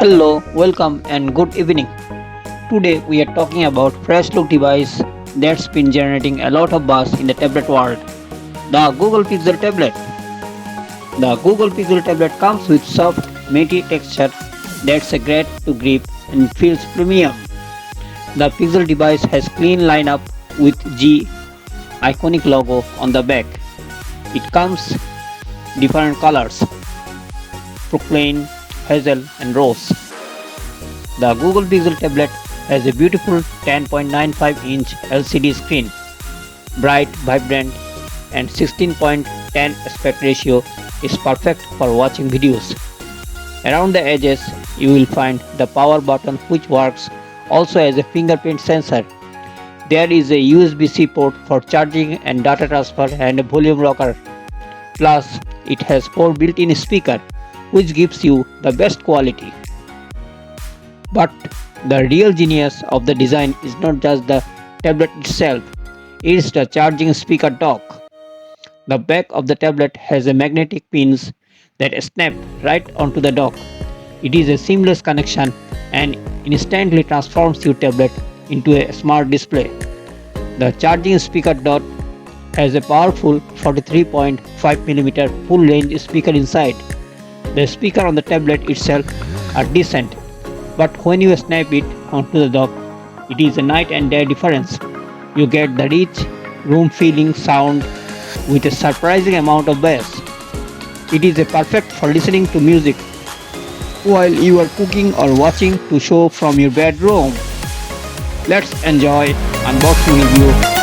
Hello, welcome and good evening. Today we are talking about fresh look device that's been generating a lot of buzz in the tablet world. The Google Pixel tablet. The Google Pixel tablet comes with soft, meaty texture that's a great to grip and feels premium. The Pixel device has clean lineup with G iconic logo on the back. It comes different colors: Porcelain, Hazel and Rose. The Google Pixel tablet has a beautiful 10.95-inch LCD screen, bright, vibrant, and 16:10 aspect ratio is perfect for watching videos. Around the edges, you will find the power button which works also as a fingerprint sensor. There is a USB-C port for charging and data transfer and a volume rocker. Plus, it has 4 built-in speakers which gives you the best quality. But the real genius of the design is not just the tablet itself, it's the charging speaker dock. The back of the tablet has a magnetic pins that snap right onto the dock. It is a seamless connection and instantly transforms your tablet into a smart display. The charging speaker dot has a powerful 43.5mm full range speaker inside. The speaker on the tablet itself are decent, but when you snap it onto the dock, it is a night and day difference. You get the rich, room feeling sound with a surprising amount of bass. It is a perfect for listening to music while you are cooking or watching to show from your bedroom. Let's enjoy unboxing review